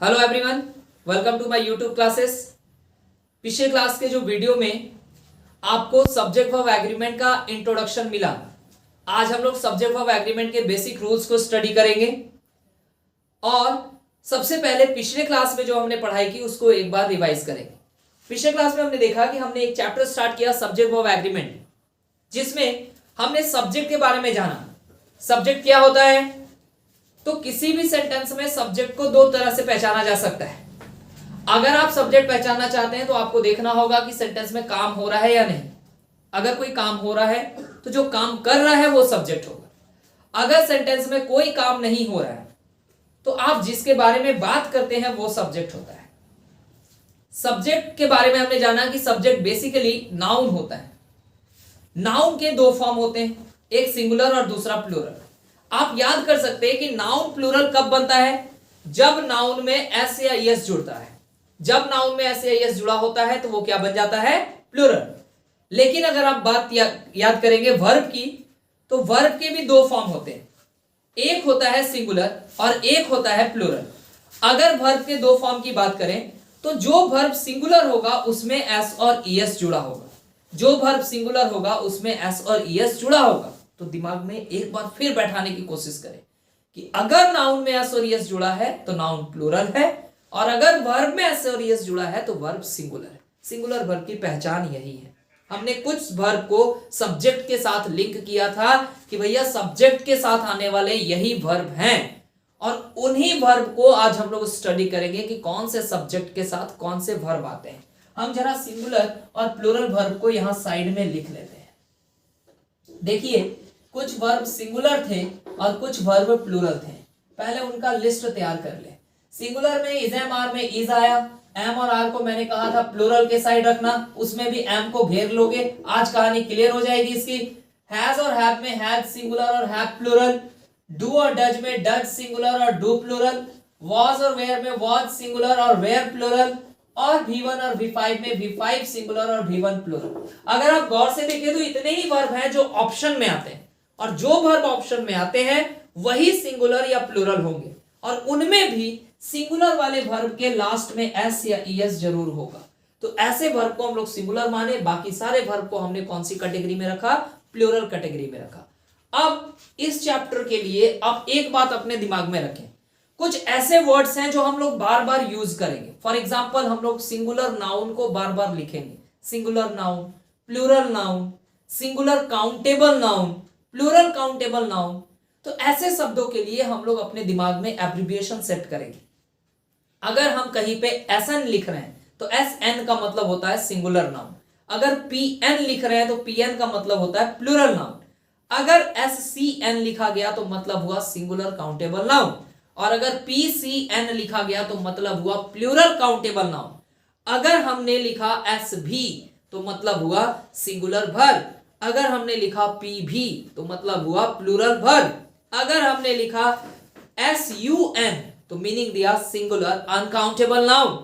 Hello everyone, welcome to my YouTube classes. पिछले class के जो वीडियो में आपको सब्जेक्ट वर्ब एग्रीमेंट का इंट्रोडक्शन मिला। आज हम लोग सब्जेक्ट वर्ब एग्रीमेंट के बेसिक रूल्स को स्टडी करेंगे और सबसे पहले पिछले क्लास में जो हमने पढ़ाई की उसको एक बार रिवाइज करेंगे। पिछले क्लास में हमने देखा कि हमने एक चैप्टर स्टार्ट किया सब्जेक्ट वर्ब एग्रीमेंट, जिसमें हमने सब्जेक्ट के बारे में जाना। सब्जेक्ट क्या होता है? तो किसी भी सेंटेंस में सब्जेक्ट को दो तरह से पहचाना जा सकता है। अगर आप सब्जेक्ट पहचानना चाहते हैं तो आपको देखना होगा कि सेंटेंस में काम हो रहा है या नहीं। अगर कोई काम हो रहा है तो जो काम कर रहा है वो सब्जेक्ट होगा। अगर सेंटेंस में कोई काम नहीं हो रहा है तो आप जिसके बारे में बात करते हैं वो सब्जेक्ट होता है। सब्जेक्ट के बारे में हमने जाना कि सब्जेक्ट बेसिकली नाउन होता है। नाउन के दो फॉर्म होते हैं, एक सिंगुलर और दूसरा प्लूरल। आप याद कर सकते हैं कि नाउन प्लूरल कब बनता है? जब नाउन में एस या एस जुड़ता है। जब नाउन में एस या एस जुड़ा होता है तो वो क्या बन जाता है? प्लूरल। लेकिन अगर आप बात याद करेंगे वर्ब की, तो वर्ब के भी दो फॉर्म होते हैं, एक होता है सिंगुलर और एक होता है प्लूरल। अगर वर्ब के दो फॉर्म की बात करें तो जो वर्ब सिंगुलर होगा उसमें एस और एस जुड़ा होगा। जो वर्ब सिंगुलर होगा उसमें एस और एस जुड़ा होगा। तो दिमाग में एक बार फिर बैठाने की कोशिश करें कि अगर नाउन में एस और एस जुड़ा है तो नाउन प्लूरल है, और अगर वर्ब में एस और एस जुड़ा है तो वर्ब सिंगुलर है। सिंगुलर वर्ब की पहचान यही है। हमने कुछ वर्ब को सब्जेक्ट के साथ लिंक किया था कि भैया सब्जेक्ट के साथ आने वाले यही वर्ब हैं, और उन्हीं वर्ब को आज हम लोग स्टडी करेंगे कि कौन से सब्जेक्ट के साथ कौन से वर्ब आते हैं। हम जरा सिंगुलर और प्लूरल वर्ब को यहां साइड में लिख लेते हैं। देखिए, कुछ वर्ब सिंगुलर थे और कुछ वर्ब प्लूरल थे। पहले उनका लिस्ट तैयार कर ले। सिंगुलर में इज एम आर में इज आया। एम और आर को मैंने कहा था प्लूरल के साइड रखना, उसमें भी एम को घेर लोगे। आज कहानी क्लियर हो जाएगी इसकी। हैज और हैव में हैज सिंगुलर और हैव प्लूरल। डू और डज में डज सिंगुलर और डू प्लूरल। वॉज और वेयर में वॉज सिंगुलर और वेयर प्लूरल। और V1 और V5 में V5 सिंगुलर और V1 प्लूरल। अगर आप गौर से देखें तो इतने ही वर्ब हैं जो ऑप्शन में आते हैं, और जो वर्ब ऑप्शन में आते हैं वही सिंगुलर या प्लूरल होंगे, और उनमें भी सिंगुलर वाले वर्ब के लास्ट में एस या ईएस जरूर होगा। तो ऐसे वर्ब को हम लोग सिंगुलर माने, बाकी सारे वर्ब को हमने कौन सी कैटेगरी में रखा? प्लूरल कैटेगरी में रखा। अब इस चैप्टर के लिए आप एक बात अपने दिमाग में रखें, कुछ ऐसे वर्ड्स हैं जो हम लोग बार बार यूज करेंगे। फॉर एग्जाम्पल, हम लोग सिंगुलर नाउन को बार बार लिखेंगे। Singular noun, plural noun, singular countable noun, plural countable noun. तो ऐसे शब्दों के लिए हम लोग अपने दिमाग में एब्रिविएशन सेट करेंगे। अगर हम कहीं पे एसएन लिख रहे हैं तो एसएन का मतलब होता है सिंगुलर नाउन। अगर पीएन लिख रहे हैं तो पीएन का मतलब होता है प्लूरल नाउन। अगर एससीएन लिखा गया तो मतलब हुआ सिंगुलर काउंटेबल नाउन, और अगर पीसीएन लिखा गया तो मतलब हुआ प्लूरल काउंटेबल नाउन। अगर हमने लिखा एसभी तो मतलब हुआ सिंगुलर वर्ब। अगर हमने लिखा पीभी तो मतलब हुआ प्लूरल वर्ब। अगर हमने लिखा एसयूएन तो मीनिंग दिया singular uncountable noun.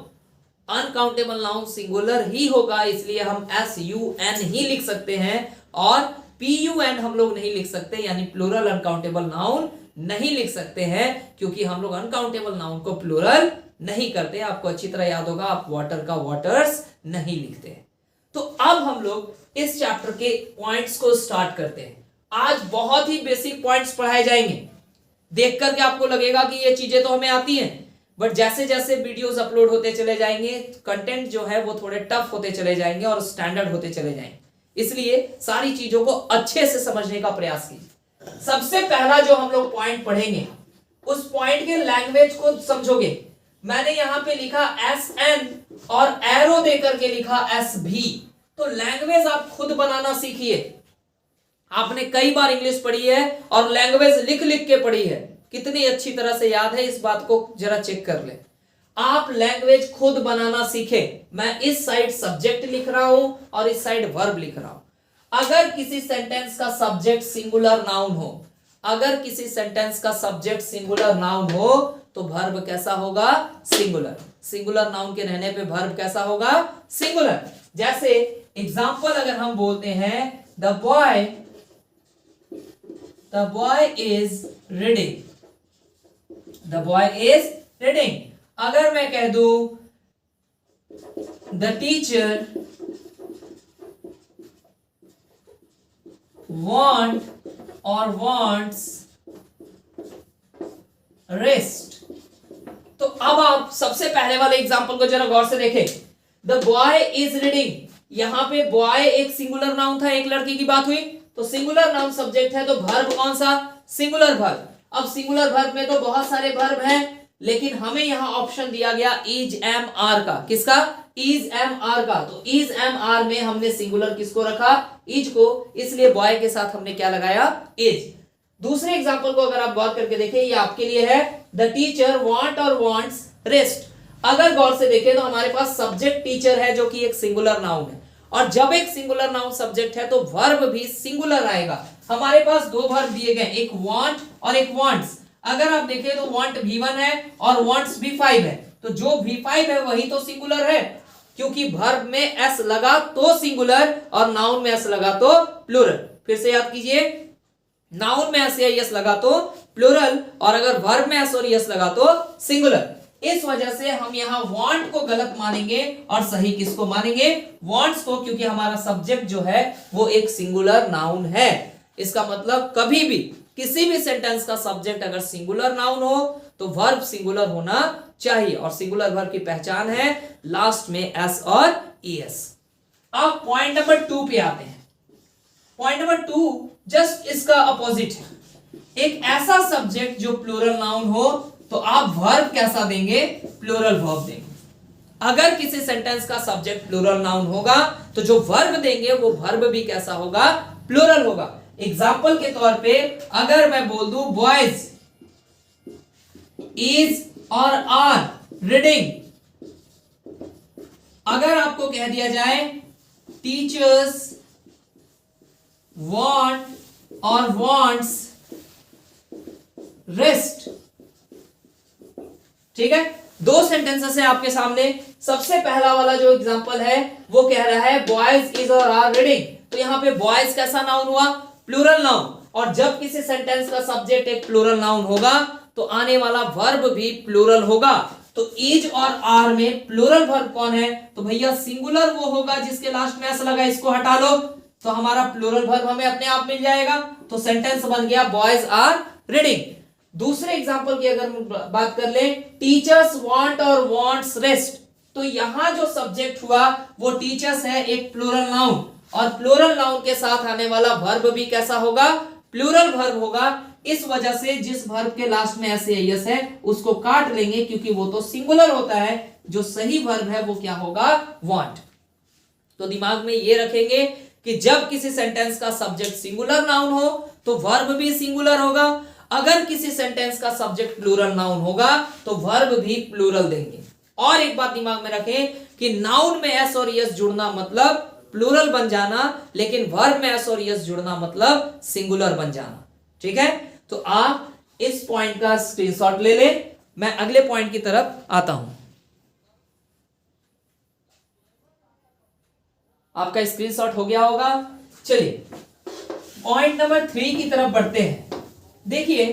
Uncountable noun singular ही होगा, इसलिए हम एसयूएन ही लिख सकते हैं, और पीयूएन हम लोग नहीं लिख सकते, यानी प्लूरल अनकाउंटेबल नाउन नहीं लिख सकते हैं, क्योंकि हम लोग अनकाउंटेबल नाउन को प्लूरल नहीं करते। आपको अच्छी तरह याद होगा, आप वाटर का वाटर्स नहीं लिखते। तो अब हम लोग इस चैप्टर के पॉइंट्स को स्टार्ट करते हैं। आज बहुत ही बेसिक पॉइंट्स पढ़ाए जाएंगे। देख करके आपको लगेगा कि ये चीजें तो हमें आती हैं, बट जैसे जैसे वीडियोस अपलोड होते चले जाएंगे, कंटेंट जो है वो थोड़े टफ होते चले जाएंगे और स्टैंडर्ड होते चले जाएंगे। इसलिए सारी चीजों को अच्छे से समझने का प्रयास कीजिए। सबसे पहला जो हम लोग पॉइंट पढ़ेंगे, उस पॉइंट के लैंग्वेज को समझोगे। मैंने यहां पे लिखा एस एन और एरो देकर के लिखा एस भी। तो लैंग्वेज आप खुद बनाना सीखिए। आपने कई बार इंग्लिश पढ़ी है और लैंग्वेज लिख लिख के पढ़ी है, कितनी अच्छी तरह से याद है, इस बात को जरा चेक कर ले। आप लैंग्वेज खुद बनाना सीखे। मैं इस साइड सब्जेक्ट लिख रहा हूं और इस साइड वर्ब लिख रहा हूं। अगर किसी सेंटेंस का सब्जेक्ट सिंगुलर नाउन हो, अगर किसी सेंटेंस का सब्जेक्ट सिंगुलर नाउन हो तो वर्ब कैसा होगा? सिंगुलर। सिंगुलर नाउन के रहने पे वर्ब कैसा होगा? सिंगुलर। जैसे एग्जांपल अगर हम बोलते हैं the boy is reading, the boy is reading. अगर मैं कह दूं the teacher want or wants rest, तो अब आप सबसे पहले वाले एग्जांपल को जरा गौर से देखें। द बॉय इज रीडिंग, यहां पे बॉय एक सिंगुलर नाउन था, एक लड़की की बात हुई, तो सिंगुलर नाउन सब्जेक्ट है, तो वर्ब कौन सा? Singular verb. अब सिंगुलर वर्ब में तो बहुत सारे वर्ब हैं, लेकिन हमें यहां ऑप्शन दिया गया इज एम आर का। किसका? इज एम आर का। तो इज एम आर में हमने सिंगुलर किसको रखा? इज को, इसलिए बॉय के साथ हमने क्या लगाया? इज। दूसरे एग्जांपल को अगर आप गौर करके देखें, ये आपके लिए है, द टीचर वांट और वांट्स रेस्ट। अगर गौर से देखें तो हमारे पास सब्जेक्ट टीचर है, जो कि एक सिंगुलर नाउन है, और जब एक सिंगुलर नाउन सब्जेक्ट है तो वर्ब भी सिंगुलर आएगा। हमारे पास दो वर्ब दिए गए, एक वांट और एक वांट्स। अगर आप देखें तो वांट V1 है और वांट्स V5 है, तो जो V5 है वही तो सिंगुलर है, क्योंकि वर्ब में s लगा तो सिंगुलर और नाउन में s लगा तो प्लूरल। फिर से याद कीजिए, नाउन में s या s लगा तो प्लूरल, और अगर वर्ब में s और s लगा तो सिंगुलर। इस वजह से हम यहां वांट को गलत मानेंगे और सही किसको मानेंगे? वांट्स को, क्योंकि हमारा सब्जेक्ट जो है वो एक सिंगुलर नाउन है। इसका मतलब कभी भी किसी भी सेंटेंस का सब्जेक्ट अगर सिंगुलर नाउन हो तो वर्ब सिंगुलर होना चाहिए, और सिंगुलर वर्ब की पहचान है लास्ट में s और es। अब पॉइंट नंबर 2 पे आते हैं। पॉइंट नंबर 2 जस्ट इसका अपोजिट है। एक ऐसा सब्जेक्ट जो प्लूरल नाउन हो तो आप वर्ब कैसा देंगे? प्लूरल वर्ब देंगे। अगर किसी सेंटेंस का सब्जेक्ट प्लूरल नाउन होगा तो जो वर्ब देंगे वो वर्ब भी कैसा होगा? प्लूरल होगा। एग्जाम्पल के तौर पे अगर मैं बोल दूं बॉयज इज और आर रीडिंग, अगर आपको कह दिया जाए टीचर्स वांट और वांट्स रेस्ट, ठीक है, दो सेंटेंसेस है आपके सामने। सबसे पहला वाला जो एग्जांपल है वो कह रहा है बॉयज इज और आर रीडिंग, तो यहां पे बॉयज कैसा नाउन हुआ? प्लूरल नाउन, और जब किसी सेंटेंस का सब्जेक्ट एक प्लूरल नाउन होगा तो आने वाला वर्ब भी प्लूरल होगा। तो इज और आर में प्लूरल वर्ब कौन है? तो भैया सिंगुलर वो होगा जिसके लास्ट में एस लगा, इसको हटा लो तो हमारा प्लूरल वर्ब हमें अपने आप मिल जाएगा। तो सेंटेंस बन गया बॉयज आर रीडिंग। दूसरे एग्जांपल की अगर बात कर ले, टीचर्स वांट और वांट्स रेस्ट, तो यहां जो सब्जेक्ट हुआ वो टीचर्स है, एक प्लूरल नाउन, और प्लूरल नाउन के साथ आने वाला वर्ब भी कैसा होगा? प्लूरल वर्ब होगा। इस वजह से जिस वर्ब के लास्ट में एस या यस है उसको काट लेंगे, क्योंकि वो तो सिंगुलर होता है। जो सही वर्ब है वो क्या होगा? वांट। तो दिमाग में ये रखेंगे कि जब किसी सेंटेंस का सब्जेक्ट सिंगुलर नाउन हो तो वर्ब भी सिंगुलर होगा, अगर किसी सेंटेंस का सब्जेक्ट प्लूरल नाउन होगा तो वर्ब भी प्लूरल देंगे। और एक बात दिमाग में रखें कि नाउन में एस और यस जुड़ना मतलब प्लूरल बन जाना, लेकिन वर्ब में एस और यस जुड़ना मतलब सिंगुलर बन जाना। ठीक है, तो आप इस पॉइंट का स्क्रीनशॉट ले लें। मैं अगले पॉइंट की तरफ आता हूं। आपका स्क्रीनशॉट हो गया होगा। चलिए पॉइंट नंबर 3 की तरफ बढ़ते हैं। देखिए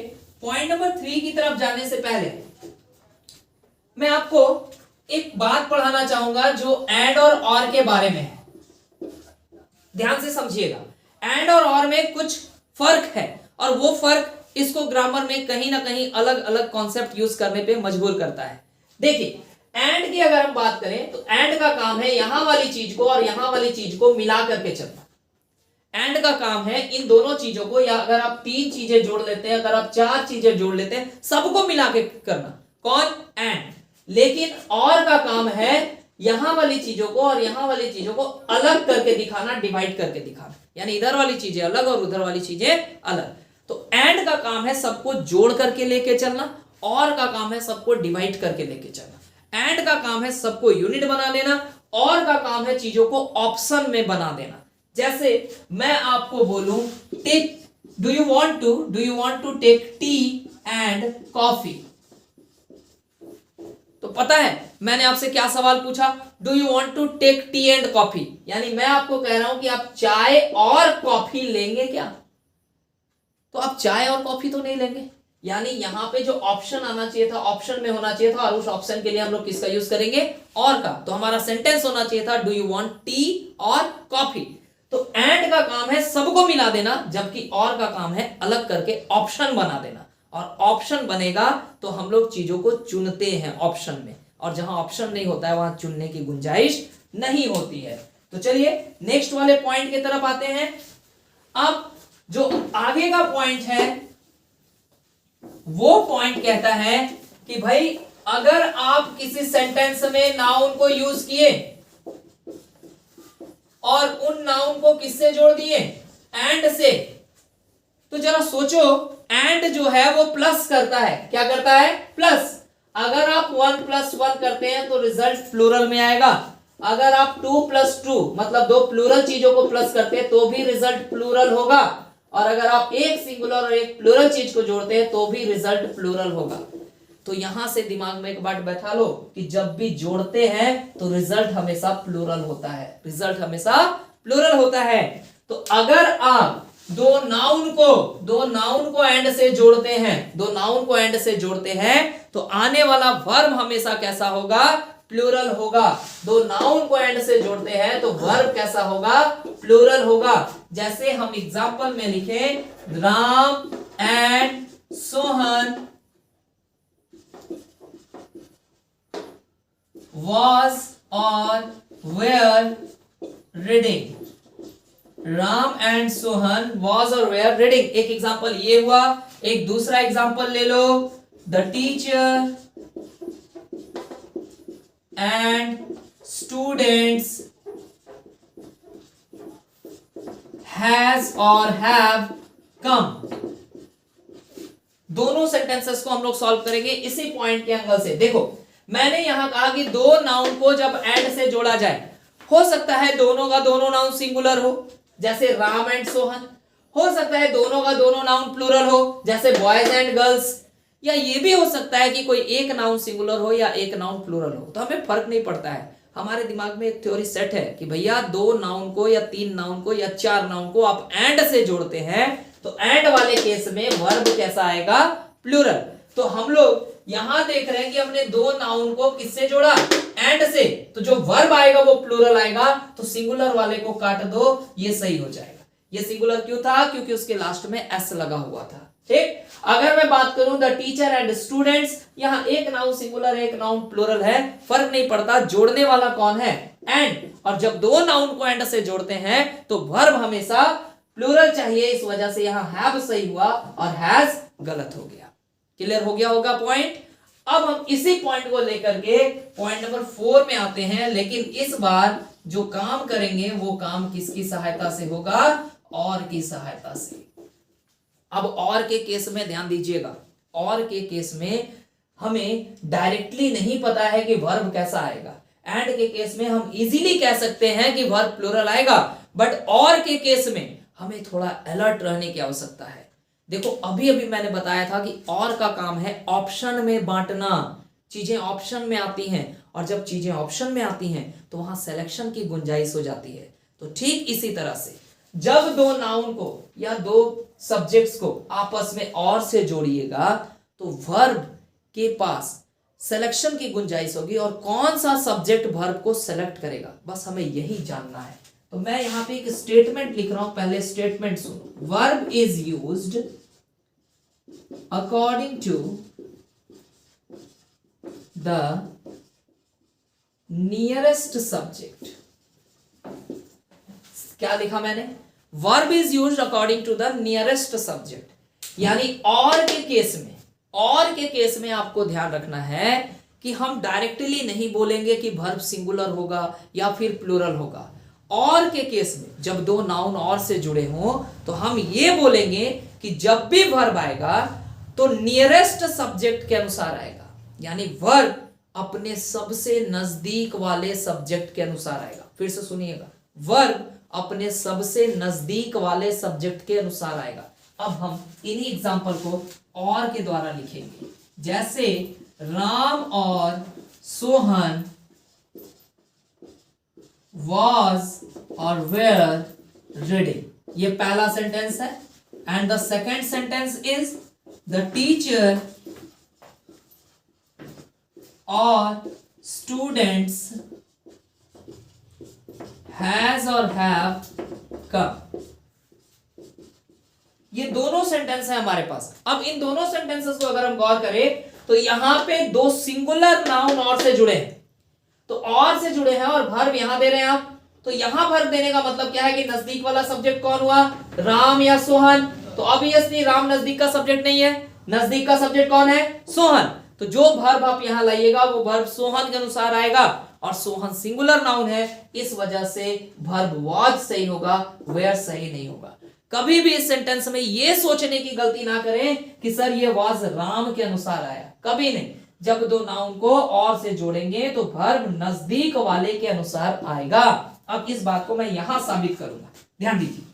पॉइंट नंबर 3 की तरफ जाने से पहले मैं आपको एक बात पढ़ाना चाहूंगा जो एंड और के बारे में है। ध्यान से समझिएगा, एंड और में कुछ फर्क है, और वो फर्क इसको ग्रामर में कहीं ना कहीं अलग अलग कॉन्सेप्ट यूज करने पे मजबूर करता है। देखिए एंड की अगर हम बात करें तो एंड का काम है यहां वाली चीज को और यहां वाली चीज को मिला करके चलना। एंड का काम है इन दोनों चीजों को, या अगर आप 3 चीजें जोड़ लेते हैं, अगर आप 4 चीजें जोड़ लेते हैं, सबको मिला के करना। कौन? एंड। लेकिन और का काम है यहां वाली चीजों को और यहां वाली चीजों को अलग करके दिखाना, डिवाइड करके दिखाना, यानी इधर वाली चीजें अलग और उधर वाली चीजें अलग। तो एंड का काम है सबको जोड़ करके लेके चलना, और का काम है सबको डिवाइड करके लेके चलना। एंड का काम है सबको यूनिट बना लेना, और का काम है चीजों को ऑप्शन में बना देना। जैसे मैं आपको बोलूं take, do you want to take tea and coffee, तो पता है मैंने आपसे क्या सवाल पूछा? Do you want to take tea and coffee, यानी मैं आपको कह रहा हूं कि आप चाय और कॉफी लेंगे क्या? तो आप चाय और कॉफी तो नहीं लेंगे, यानी यहाँ पे जो ऑप्शन आना चाहिए था ऑप्शन में होना चाहिए था, और उस ऑप्शन के लिए हम लोग किसका यूज करेंगे, और का। तो हमारा सेंटेंस होना चाहिए था डू यू वांट टी और कॉफी। तो एंड का काम है सबको मिला देना, जबकि और का काम है अलग करके ऑप्शन बना देना। और ऑप्शन बनेगा तो हम लोग चीजों को चुनते हैं ऑप्शन में, और जहां ऑप्शन नहीं होता है वहां चुनने की गुंजाइश नहीं होती है। तो चलिए नेक्स्ट वाले पॉइंट की तरफ आते हैं। अब जो आगे का पॉइंट है वो पॉइंट कहता है कि भाई अगर आप किसी सेंटेंस में नाउन को यूज किए और उन नाउन को किससे जोड़ दिए, एंड से, तो जरा सोचो एंड जो है वो प्लस करता है, क्या करता है, प्लस। अगर आप 1 + 1 करते हैं तो रिजल्ट प्लूरल में आएगा। अगर आप 2 + 2 मतलब दो प्लूरल चीजों को प्लस करते हैं तो भी रिजल्ट प्लूरल होगा, और अगर आप एक सिंगुलर और एक प्लूरल चीज को जोड़ते हैं तो भी रिजल्ट प्लूरल होगा। तो यहां से दिमाग में एक बात बैठा लो कि जब भी जोड़ते हैं तो रिजल्ट हमेशा प्लूरल होता है, रिजल्ट हमेशा प्लूरल होता है। तो अगर आप दो नाउन को एंड से जोड़ते हैं, दो नाउन को एंड से जोड़ते हैं तो आने वाला वर्ब हमेशा कैसा होगा, प्लूरल होगा। दो नाउन को एंड से जोड़ते हैं तो वर्ब कैसा होगा, प्लूरल होगा। जैसे हम एग्जांपल में लिखें Ram and Sohan was or were reading। Ram and Sohan was or were reading। एक एग्जांपल ये हुआ, एक दूसरा एग्जांपल ले लो, the teacher and students has और हैव कम। दोनों सेंटेंसेस को हम लोग सॉल्व करेंगे इसी पॉइंट के एंगल से। देखो मैंने यहां कहा कि दो नाउन को जब एंड से जोड़ा जाए, हो सकता है दोनों का दोनों नाउन सिंगुलर हो जैसे राम एंड सोहन, हो सकता है दोनों का दोनों नाउन प्लूरल हो जैसे बॉयज एंड गर्ल्स, या ये भी हो सकता है कि कोई एक नाउन सिंगुलर हो या एक नाउन प्लूरल हो। तो हमें फर्क नहीं पड़ता है, हमारे दिमाग में एक थ्योरी सेट है कि भैया दो नाउन को या तीन नाउन को या चार नाउन को आप एंड से जोड़ते हैं तो एंड वाले केस में वर्ब कैसा आएगा, प्लूरल। तो हम लोग यहां देख रहे हैं कि हमने दो नाउन को किससे जोड़ा, एंड से, तो जो वर्ब आएगा वो प्लूरल आएगा। तो सिंगुलर वाले को काट दो, ये सही हो जाएगा। ये सिंगुलर क्यों था, क्योंकि उसके लास्ट में एस लगा हुआ था। ठीक, अगर मैं बात करूं द टीचर एंड स्टूडेंट्स, यहां एक नाउन सिंगुलर एक नाउन प्लूरल है, फर्क नहीं पड़ता, जोड़ने वाला कौन है, एंड। और जब दो नाउन को एंड से जोड़ते हैं तो वर्ब हमेशा प्लूरल चाहिए, इस वजह से यहां हैव सही हुआ और हैज गलत हो गया। क्लियर हो गया होगा पॉइंट। अब हम इसी पॉइंट को लेकर के पॉइंट नंबर 4 में आते हैं, लेकिन इस बार जो काम करेंगे वो काम किसकी सहायता से होगा, और की सहायता से। अब और के केस में ध्यान दीजिएगा, और के केस में हमें डायरेक्टली नहीं पता है कि वर्ब कैसा आएगा। एंड के केस में हम इजीली कह सकते हैं कि वर्ब प्लूरल आएगा, बट और के केस में हमें थोड़ा अलर्ट रहने की आवश्यकता है। देखो अभी अभी मैंने बताया था कि और का काम है ऑप्शन में बांटना, चीजें ऑप्शन में आती हैं, और जब चीजें ऑप्शन में आती हैं तो वहां सिलेक्शन की गुंजाइश हो जाती है। तो ठीक इसी तरह से जब दो नाउन को या दो सब्जेक्ट्स को आपस में और से जोड़िएगा तो वर्ब के पास सिलेक्शन की गुंजाइश होगी, और कौन सा सब्जेक्ट वर्ब को सेलेक्ट करेगा, बस हमें यही जानना है। तो मैं यहां पे एक स्टेटमेंट लिख रहा हूं, पहले स्टेटमेंट सुनो। Verb is used according to the nearest subject. क्या लिखा मैंने, verb is used according to the nearest subject, यानी और के केस में, और के केस में आपको ध्यान रखना है कि हम डायरेक्टली नहीं बोलेंगे कि वर्ब सिंगुलर होगा या फिर प्लूरल होगा। और के केस में जब दो नाउन और से जुड़े हों तो हम ये बोलेंगे कि जब भी वर्ब आएगा तो नियरेस्ट सब्जेक्ट के अनुसार आएगा, यानी वर्ब अपने सबसे नजदीक वाले सब्जेक्ट के अनुसार आएगा। फिर से सुनिएगा, वर्ब अपने सबसे नजदीक वाले सब्जेक्ट के अनुसार आएगा। अब हम इन्हीं एग्जांपल को और के द्वारा लिखेंगे, जैसे राम और सोहन was और were reading, ये पहला सेंटेंस है। And the second sentence is the teacher और स्टूडेंट्स हैज और हैव कम। ये दोनों सेंटेंस है हमारे पास। अब इन दोनों सेंटेंसेस को अगर हम गौर करें तो यहां पे दो सिंगुलर नाउन और से जुड़े हैं, तो और से जुड़े हैं और वर्ब यहां दे रहे हैं आप। तो यहां वर्ब देने का मतलब क्या है कि नजदीक वाला सब्जेक्ट कौन हुआ, राम या सोहन। तो ऑब्वियसली राम नजदीक का सब्जेक्ट नहीं है, नजदीक का सब्जेक्ट कौन है, सोहन। तो जो वर्ब आप यहां लाइएगा वो वर्ब सोहन के अनुसार आएगा, और सोहन सिंगुलर नाउन है, इस वजह से वर्ब वाज सही होगा, वेयर सही नहीं होगा। कभी भी इस सेंटेंस में ये सोचने की गलती ना करें कि सर ये वाज राम के अनुसार आया, कभी नहीं। जब दो नाउन को और से जोड़ेंगे तो वर्ब नजदीक वाले के अनुसार आएगा। अब इस बात को मैं यहां साबित करूंगा, ध्यान दीजिए।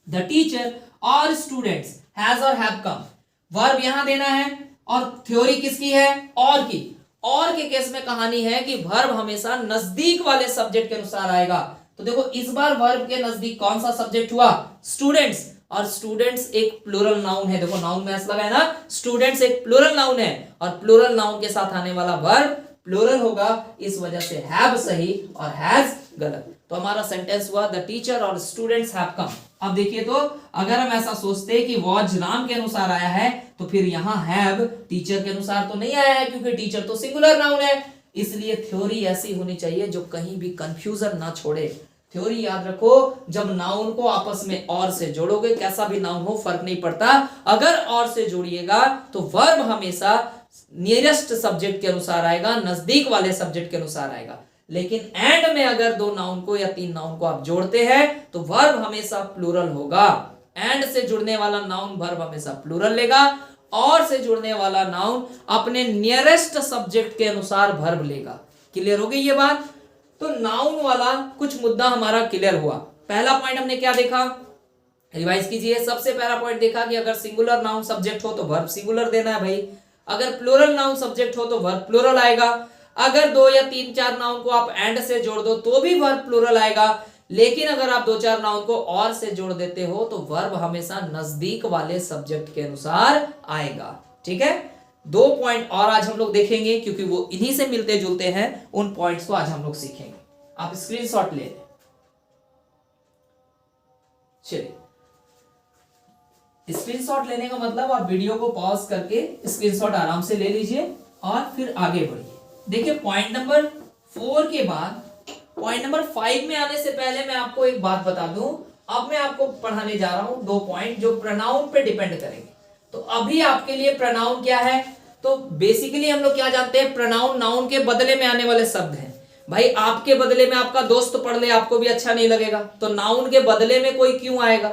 द टीचर और स्टूडेंट्स हैज और हैव कम, वर्ब यहां देना है और थ्योरी किसकी है, और की। और के केस में कहानी है कि वर्ब हमेशा नजदीक वाले सब्जेक्ट के अनुसार आएगा। तो देखो इस बार वर्ब के नजदीक कौन सा सब्जेक्ट हुआ, स्टूडेंट्स। और स्टूडेंट्स एक प्लूरल नाउन है, देखो नाउन में एस लगा है ना, स्टूडेंट्स एक प्लूरल नाउन है और प्लूरल नाउन के साथ आने वाला वर्ब प्लूरल होगा, इस वजह से हैव सही और हैज गलत। तो हमारा सेंटेंस हुआ द टीचर और स्टूडेंट्स हैव कम। अब देखिए, तो अगर हम ऐसा सोचते कि वॉज राम के अनुसार आया है तो फिर यहां हैव टीचर के अनुसार तो नहीं आया है, क्योंकि टीचर तो सिंगुलर नाउन है। इसलिए थ्योरी ऐसी होनी चाहिए जो कहीं भी कंफ्यूजन ना छोड़े। थ्योरी याद रखो, जब नाउन को आपस में और से जोड़ोगे, कैसा भी नाउन हो फर्क नहीं पड़ता, अगर और से जोड़िएगा तो वर्ब हमेशा नियरेस्ट सब्जेक्ट के अनुसार आएगा, नजदीक वाले सब्जेक्ट के अनुसार आएगा। लेकिन एंड में अगर दो नाउन को या तीन नाउन को आप जोड़ते हैं तो वर्ब हमेशा प्लूरल होगा। एंड से जुड़ने वाला नाउन वर्ब हमेशा प्लूरल लेगा, और से जुड़ने वाला नाउन अपने नियरेस्ट सब्जेक्ट के अनुसार वर्ब लेगा। क्लियर हो गई ये बात? तो नाउन वाला कुछ मुद्दा हमारा क्लियर हुआ। पहला पॉइंट हमने क्या देखा, रिवाइज कीजिए। सबसे पहला पॉइंट देखा कि अगर सिंगुलर नाउन सब्जेक्ट हो तो वर्ब सिंगुलर देना है भाई, अगर प्लूरल नाउन सब्जेक्ट हो तो वर्ब प्लूरल आएगा, अगर दो या तीन चार नाउन को आप एंड से जोड़ दो तो भी वर्ब प्लूरल आएगा, लेकिन अगर आप दो चार नाउन को और से जोड़ देते हो तो वर्ब हमेशा नजदीक वाले सब्जेक्ट के अनुसार आएगा। ठीक है, दो पॉइंट और आज हम लोग देखेंगे क्योंकि वो इन्हीं से मिलते जुलते हैं, उन पॉइंट्स को आज हम लोग सीखेंगे। आप स्क्रीनशॉट ले लें। चलिए, स्क्रीनशॉट लेने का मतलब आप वीडियो को पॉज करके स्क्रीनशॉट आराम से ले लीजिए और फिर आगे बढ़िए। देखिए, पॉइंट नंबर 4 के बाद पॉइंट नंबर 5 में आने से पहले मैं आपको एक बात बता दूं। अब मैं आपको पढ़ाने जा रहा हूं दो पॉइंट जो प्रोनाउन पे डिपेंड करेंगे। तो अभी आपके लिए प्रोनाउन क्या है, तो बेसिकली हम लोग क्या जानते हैं, प्रोनाउन नाउन के बदले में आने वाले शब्द हैं। भाई आपके बदले में आपका दोस्त पढ़ ले, आपको भी अच्छा नहीं लगेगा, तो नाउन के बदले में कोई क्यों आएगा,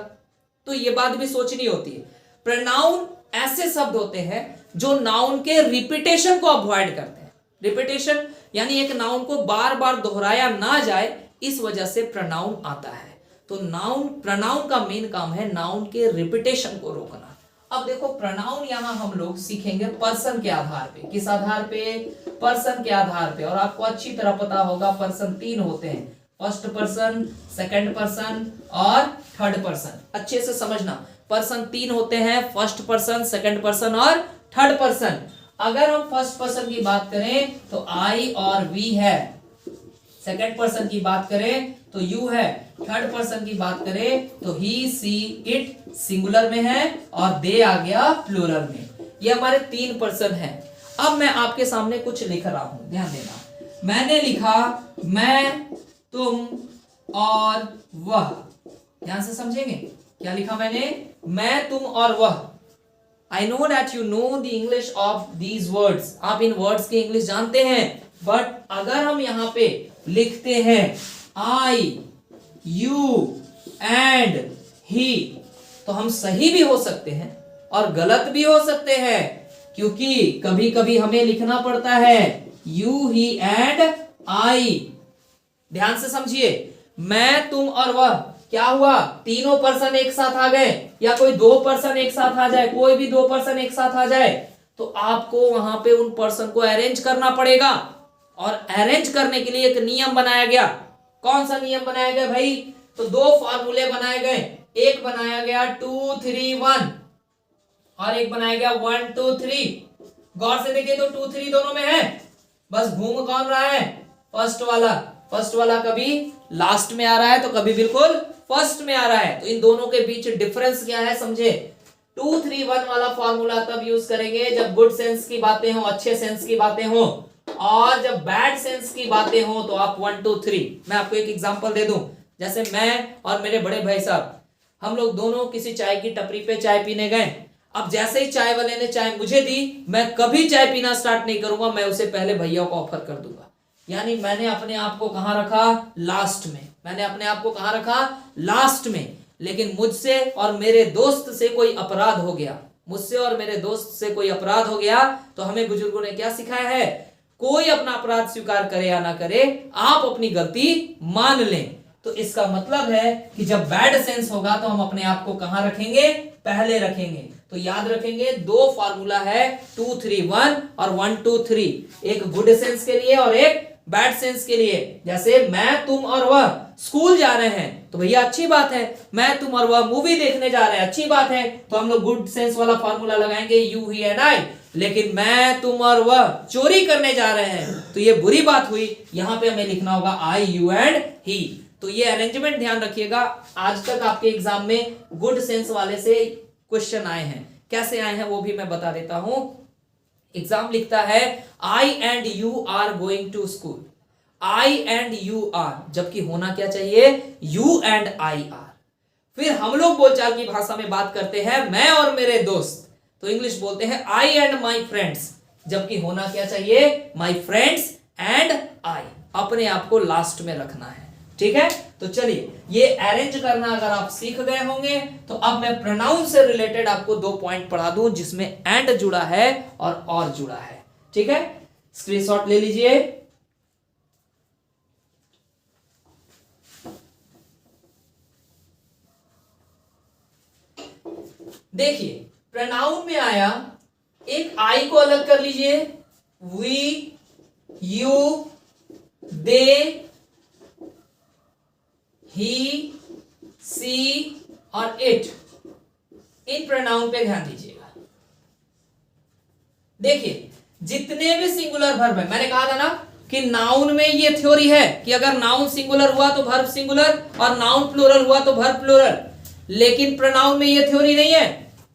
तो ये बात भी सोचनी होती है। प्रोनाउन ऐसे शब्द होते हैं जो नाउन के रिपीटेशन को अवॉइड करते हैं। रिपीटेशन यानी एक नाउन को बार बार दोहराया ना जाए, इस वजह से प्रोनाउन आता है। तो नाउन, प्रोनाउन का मेन काम है नाउन के रिपीटेशन को रोकना। अब देखो, प्रोनाउन यहां हम लोग सीखेंगे पर्सन के आधार पे। किस आधार पे, पर्सन के आधार पे। और आपको अच्छी तरह पता होगा पर्सन 3 होते हैं, फर्स्ट पर्सन, सेकंड पर्सन और थर्ड पर्सन। अच्छे से समझना, पर्सन 3 होते हैं, फर्स्ट पर्सन, सेकंड पर्सन और थर्ड पर्सन। अगर हम फर्स्ट पर्सन की बात करें तो आई और वी है, सेकंड पर्सन की बात करें तो यू है, थर्ड पर्सन की बात करें तो ही, सी, इट सिंगुलर में है और दे आ गया प्लूरल में। ये हमारे 3 पर्सन हैं। अब मैं आपके सामने कुछ लिख रहा हूं, ध्यान देना। मैंने लिखा मैं, तुम और वह। ध्यान से समझेंगे क्या लिखा मैंने, मैं, तुम और वह। I know that you know the English of these words. आप इन वर्ड्स की इंग्लिश जानते हैं, बट अगर हम यहाँ पे लिखते हैं I, you and he, तो हम सही भी हो सकते हैं और गलत भी हो सकते हैं, क्योंकि कभी कभी हमें लिखना पड़ता है you, he and I। ध्यान से समझिए, मैं, तुम और वह, क्या हुआ, तीनों पर्सन एक साथ आ गए, या कोई 2 पर्सन एक साथ आ जाए, कोई भी 2 पर्सन एक साथ आ जाए, तो आपको वहां पे उन पर्सन को अरेंज करना पड़ेगा। और अरेंज करने के लिए एक नियम बनाया गया। कौन सा नियम बनाया गया भाई, तो 2 फार्मूले बनाए गए। एक बनाया गया 2, 3, 1, और एक बनाया गया 1 2 3। गौर से देखिए तो 2 3 दोनों में है, बस घूम कौन रहा है, फर्स्ट वाला। फर्स्ट वाला कभी लास्ट में आ रहा है तो कभी बिल्कुल फर्स्ट में आ रहा है। तो इन दोनों के बीच डिफरेंस क्या है समझे। 2 3 1 वाला फॉर्मूला तब यूज करेंगे जब गुड सेंस की बातें हो, अच्छे सेंस की बातें हो, और जब बैड सेंस की बातें हो तो आप 1 2 3। मैं आपको एक एग्जांपल दे दूं, जैसे मैं और मेरे बड़े भाई साहब, हम लोग दोनों किसी चाय की टपरी पे चाय पीने गए। अब जैसे ही चाय वाले ने चाय मुझे दी, मैं कभी चाय पीना स्टार्ट नहीं करूंगा, मैं उसे पहले भैया को ऑफर कर दूंगा। यानी मैंने अपने आप को कहां रखा, लास्ट में। मैंने अपने आप को कहां रखा, लास्ट में। लेकिन मुझसे और मेरे दोस्त से कोई अपराध हो गया, मुझसे और मेरे दोस्त से कोई अपराध हो गया, तो हमें बुजुर्गों ने क्या सिखाया है, कोई अपना अपराध स्वीकार करे या ना करे, आप अपनी गलती मान लें। तो इसका मतलब है कि जब बैड सेंस होगा तो हम अपने आप को कहां रखेंगे, पहले रखेंगे। तो याद रखेंगे दो फार्मूला है 2 3 1 और 1 2 3, एक गुड सेंस के लिए और एक बैड सेंस के लिए। जैसे मैं, तुम और वह स्कूल जा रहे हैं तो भैया अच्छी बात है, मैं, तुम और वह मूवी देखने जा रहे हैं अच्छी बात है, तो हम लोग गुड सेंस वाला फार्मूला लगाएंगे यू ही एंड आई। लेकिन मैं, तुम और वह चोरी करने जा रहे हैं तो ये बुरी बात हुई, यहां पे हमें लिखना होगा आई यू एंड ही। तो ये अरेंजमेंट ध्यान रखिएगा। आज तक आपके एग्जाम में गुड सेंस वाले से क्वेश्चन आए हैं, कैसे आए हैं वो भी मैं बता देता हूं। एग्जाम लिखता है I and you are going to school, I and you are, जबकि होना क्या चाहिए, यू एंड आई आर। फिर हम लोग बोलचाल की भाषा में बात करते हैं मैं और मेरे दोस्त, तो इंग्लिश बोलते हैं आई एंड माई फ्रेंड्स, जबकि होना क्या चाहिए, माई फ्रेंड्स एंड आई। अपने आप को लास्ट में रखना है, ठीक है। तो चलिए ये अरेंज करना अगर आप सीख गए होंगे, तो अब मैं प्रोनाउन से रिलेटेड आपको 2 पॉइंट पढ़ा दूं जिसमें एंड जुड़ा है और जुड़ा है, ठीक है। स्क्रीनशॉट ले लीजिए। देखिए प्रोनाउन में आया, एक आई को अलग कर लीजिए, वी, यू, दे, ही, सी और इट, इन प्रोनाउन पे ध्यान दीजिएगा। देखिए जितने भी सिंगुलर वर्ब है, मैंने कहा था ना कि नाउन में ये थ्योरी है कि अगर नाउन सिंगुलर हुआ तो वर्ब सिंगुलर और नाउन प्लूरल हुआ तो वर्ब प्लूरल। लेकिन प्रोनाउन में ये थ्योरी नहीं है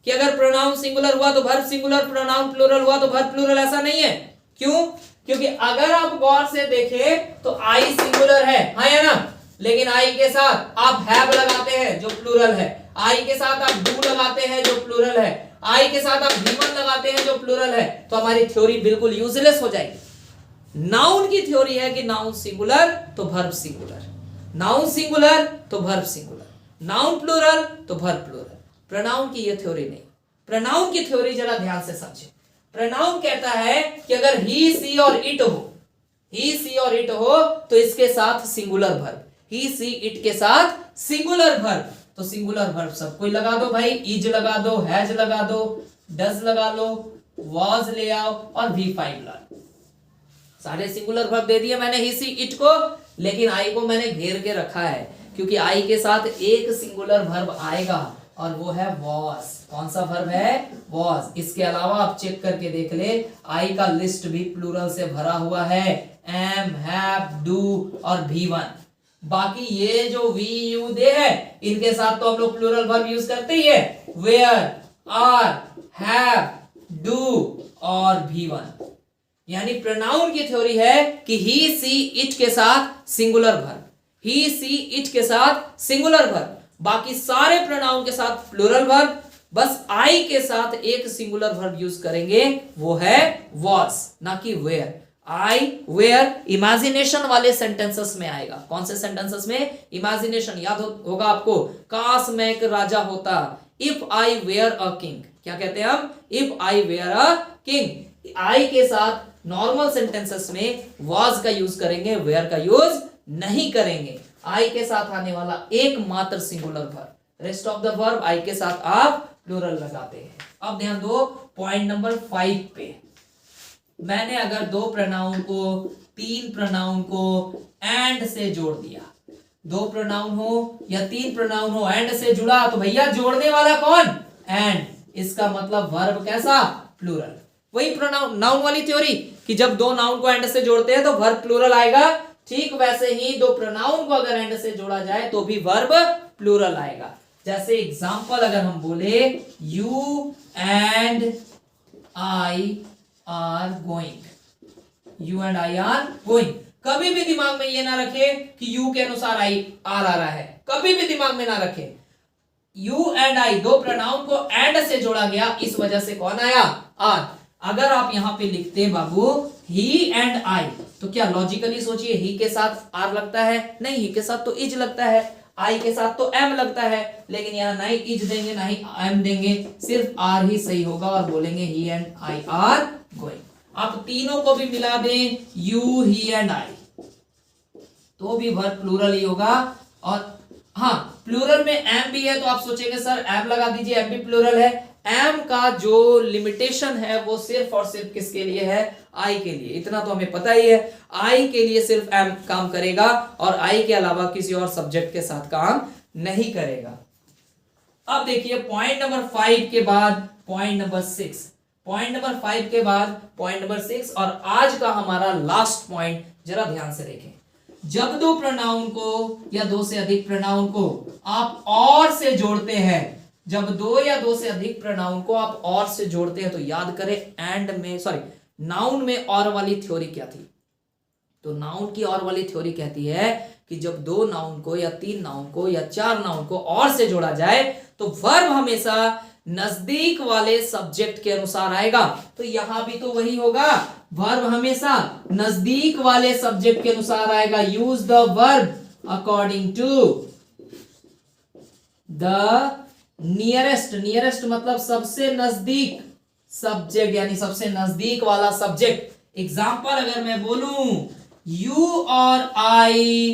कि अगर प्रोनाउन सिंगुलर हुआ तो वर्ब सिंगुलर, प्रोनाउन प्लूरल हुआ तो वर्ब प्लूरल, ऐसा नहीं है। क्यों? क्योंकि अगर आप गौर से देखें तो आई सिंगुलर है ना, लेकिन आई के साथ आप हैव लगाते हैं जो प्लूरल है, आई के साथ आप डू लगाते हैं जो प्लूरल है, आई के साथ आप ह्यूमन लगाते हैं जो प्लूरल है, तो हमारी थ्योरी बिल्कुल यूजलेस हो जाएगी। नाउन की थ्योरी है कि नाउन सिंगुलर तो वर्ब सिंगुलर, नाउन सिंगुलर तो वर्ब सिंगुलर, नाउन प्लूरल तो वर्ब प्लूरल। प्रोनाउन की ये थ्योरी नहीं। प्रोनाउन की थ्योरी जरा ध्यान से समझे। प्रोनाउन कहता है कि अगर ही, सी और इट हो, ही, सी और इट हो तो इसके साथ singular verb, he, she, it के साथ सिंगुलर वर्ब। तो सिंगुलर वर्ब सब कोई लगा दो भाई, इज लगा दो, हैज लगा दो, डज लगा लो, वाज ले आओ और V5 ला लो। सारे सिंगुलर वर्ब दे दिए मैंने ही, सी, इट को, लेकिन आई को मैंने घेर के रखा है क्योंकि आई के साथ एक सिंगुलर वर्ब आएगा और वो है वॉज। कौन सा वर्ब है? वॉज। इसके अलावा आप चेक करके देख ले, आई का लिस्ट भी प्लूरल से भरा हुआ है, एम, हैव, डू और V1। बाकी ये जो वी, यू, दे है, इनके साथ तो हम लोग प्लूरल वर्ब यूज करते ही है, वेयर, आर, हैव, डू और V1। यानी प्रोनाउन की थ्योरी है कि ही, सी, इट के साथ singular verb, he, she, it के साथ सिंगुलर वर्ब, बाकी सारे प्रोनाउन के साथ प्लूरल वर्ब, बस आई के साथ एक सिंगुलर वर्ब यूज करेंगे, वो है वॉज, ना कि वेयर। आई, वेयर इमेजिनेशन वाले सेंटेंसेस में आएगा। कौन से सेंटेंसेस में? इमेजिनेशन। याद होगा आपको, काश मैं एक राजा होता, if I were a king. क्या कहते हैं हम? If I were a king. I के साथ नॉर्मल सेंटेंसेस में वॉज का यूज करेंगे, वेयर का यूज नहीं करेंगे। आई के साथ आने वाला एकमात्र singular verb, rest of the verb I के साथ आप प्लूरल लगाते हैं। अब ध्यान दो पॉइंट नंबर 5 पे। मैंने अगर 2 प्रोनाउन को, 3 प्रोनाउन को एंड से जोड़ दिया, 2 प्रोनाउन हो या 3 प्रोनाउन हो, एंड से जुड़ा, तो भैया जोड़ने वाला कौन? एंड। इसका मतलब वर्ब कैसा, प्लूरल। वही प्रोनाउन नाउन वाली थ्योरी कि जब दो नाउन को एंड से जोड़ते हैं तो वर्ब प्लूरल आएगा, ठीक वैसे ही दो प्रोनाउन को अगर एंड से जोड़ा जाए तो भी वर्ब प्लूरल आएगा। जैसे एग्जांपल अगर हम बोले you and I R going, you and I R going, कभी भी दिमाग में ये ना रखे कि यू के अनुसार आई आर आ रहा है, कभी भी दिमाग में ना रखे। यू एंड आई दो प्रोनाउन को एंड से जोड़ा गया, इस वजह से कौन आया, आर। अगर आप यहां पे लिखते बाबू ही एंड आई, तो क्या लॉजिकली सोचिए ही के साथ आर लगता है, नहीं, ही के साथ तो इज लगता है, आई के साथ तो एम लगता है, लेकिन यहाँ ना ही इज देंगे ना ही एम देंगे, सिर्फ आर ही सही होगा और बोलेंगे ही एंड आई आर गोइंग। आप तीनों को भी मिला दें, यू ही एंड आई, तो भी वर्ब प्लूरल ही होगा। और हाँ, प्लूरल में एम भी है, तो आप सोचेंगे सर एम लगा दीजिए, एम भी प्लूरल है। एम का जो लिमिटेशन है वो सिर्फ और सिर्फ किसके लिए है, आई के लिए, इतना तो हमें पता ही है, आई के लिए सिर्फ एम काम करेगा और आई के अलावा किसी और सब्जेक्ट के साथ काम नहीं करेगा। अब देखिए पॉइंट नंबर 5 के बाद पॉइंट नंबर 6, पॉइंट नंबर 5 के बाद पॉइंट नंबर 6 और आज का हमारा लास्ट पॉइंट, जरा ध्यान से देखें। जब दो प्रोनाउन को या दो से अधिक प्रोनाउन को आप और से जोड़ते हैं, जब दो या दो से अधिक प्रोनाउन को आप और से जोड़ते हैं, तो याद करें एंड में, सॉरी, नाउन में और वाली थ्योरी क्या थी, तो नाउन की और वाली थ्योरी कहती है कि जब दो नाउन को या तीन नाउन को या चार नाउन को और से जोड़ा जाए तो वर्ब हमेशा नजदीक वाले सब्जेक्ट के अनुसार आएगा। तो यहां भी तो वही होगा, वर्ब हमेशा नजदीक वाले सब्जेक्ट के अनुसार आएगा। Use the verb according to the nearest, nearest मतलब सबसे नजदीक सब्जेक्ट, यानी सबसे नजदीक वाला सब्जेक्ट। एग्जाम्पल अगर मैं बोलूं यू और I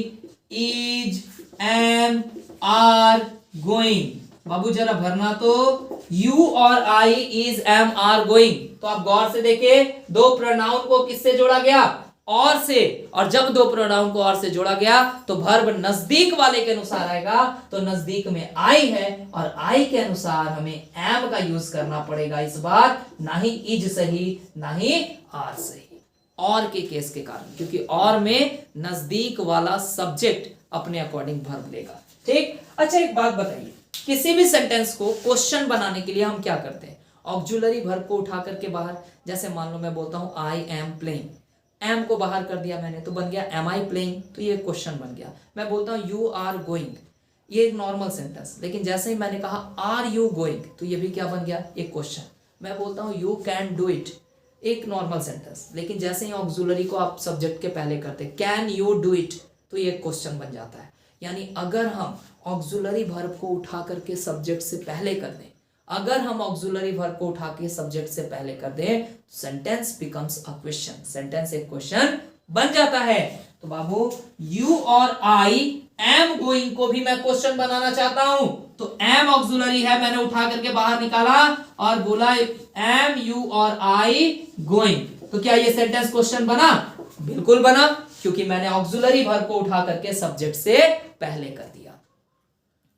is M R going, बाबू जरा भरना, तो यू और I is M R going, तो आप गौर से देखें दो प्रोनाउन को किससे जोड़ा गया, और से, और जब दो प्रोनाउन को और से जोड़ा गया तो वर्ब नजदीक वाले के अनुसार आएगा। तो नजदीक में आई है और आई के अनुसार हमें एम का यूज करना पड़ेगा इस बार, ना ही इज सही ना ही आर सही, और के केस के कारण, क्योंकि और में नजदीक वाला सब्जेक्ट अपने अकॉर्डिंग वर्ब लेगा। ठीक, अच्छा एक बात बताइए, किसी भी सेंटेंस को क्वेश्चन बनाने के लिए हम क्या करते हैं, ऑक्सिलरी वर्ब को उठा करके बाहर, जैसे मान लो मैं बोलता हूं आई एम प्लेइंग, एम को बाहर कर दिया मैंने तो बन गया एम आई प्लेइंग, तो ये क्वेश्चन बन गया। मैं बोलता हूं यू आर गोइंग, ये एक नॉर्मल सेंटेंस, लेकिन जैसे ही मैंने कहा आर यू गोइंग, तो ये भी क्या बन गया, एक क्वेश्चन। मैं बोलता हूं यू कैन डू इट, एक नॉर्मल सेंटेंस, लेकिन जैसे ही ऑक्सिलरी को आप सब्जेक्ट के पहले करते कैन यू डू इट, तो ये एक क्वेश्चन बन जाता है। यानी अगर हम ऑक्सिलरी वर्ब को उठा करके सब्जेक्ट से पहले कर दें, अगर हम ऑक्सिलरी वर्ब को उठा के सब्जेक्ट से पहले कर दें, sentence becomes a question, sentence एक क्वेश्चन बन जाता है। तो बाबू यू और आई एम गोइंग को भी मैं क्वेश्चन बनाना चाहता हूं, तो एम ऑक्सिलरी है, मैंने उठा करके बाहर निकाला और बोला एम यू और आई गोइंग, तो क्या ये सेंटेंस क्वेश्चन बना, बिल्कुल बना, क्योंकि मैंने ऑक्सिलरी वर्ब को उठा करके सब्जेक्ट से पहले कर दिया।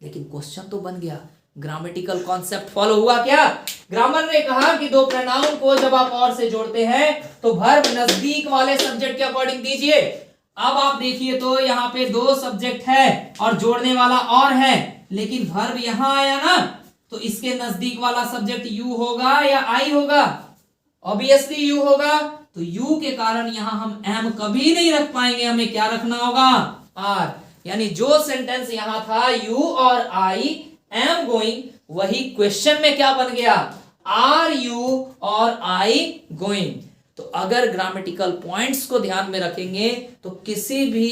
लेकिन क्वेश्चन तो बन गया, ग्रामेटिकल कॉन्सेप्ट फॉलो हुआ क्या, ग्रामर ने कहा कि दो प्रोनाउन को जब आप और से जोड़ते हैं तो वर्ब नजदीक वाले सब्जेक्ट के अकॉर्डिंग दीजिए। अब आप देखिए तो यहाँ पे दो सब्जेक्ट है और जोड़ने वाला और है, लेकिन वर्ब यहां आया ना, तो इसके नजदीक वाला सब्जेक्ट यू होगा या आई होगा, ऑब्वियसली यू होगा, तो यू के कारण यहां हम एम कभी नहीं रख पाएंगे, हमें क्या रखना होगा, आर। यानी जो सेंटेंस यहां था यू और आई एम गोइंग, वही क्वेश्चन में क्या बन गया, आर यू और आई गोइंग। तो अगर ग्रामेटिकल पॉइंट्स को ध्यान में रखेंगे तो किसी भी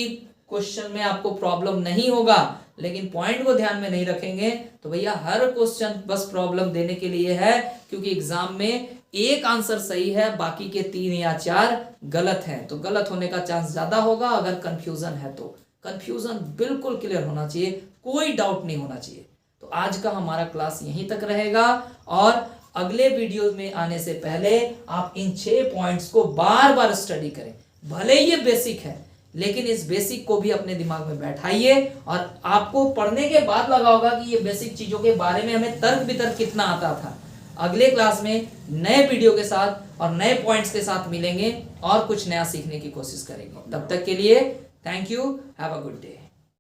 क्वेश्चन में आपको प्रॉब्लम नहीं होगा, लेकिन पॉइंट को ध्यान में नहीं रखेंगे तो भैया हर क्वेश्चन बस प्रॉब्लम देने के लिए है, क्योंकि एग्जाम में एक आंसर सही है, बाकी के 3 या 4 गलत हैं, तो गलत होने का चांस ज्यादा होगा। अगर कंफ्यूजन है तो कंफ्यूजन बिल्कुल क्लियर होना चाहिए, कोई डाउट नहीं होना चाहिए। तो आज का हमारा क्लास यहीं तक रहेगा और अगले वीडियो में आने से पहले आप इन 6 पॉइंट्स को बार बार स्टडी करें। भले ये बेसिक है, लेकिन इस बेसिक को भी अपने दिमाग में बैठाइए और आपको पढ़ने के बाद लगा होगा कि ये बेसिक चीजों के बारे में हमें तर्क वितर्क कितना आता था। अगले क्लास में नए वीडियो के साथ और नए पॉइंट्स के साथ मिलेंगे और कुछ नया सीखने की कोशिश करेंगे। तब तक के लिए thank you, have a good day.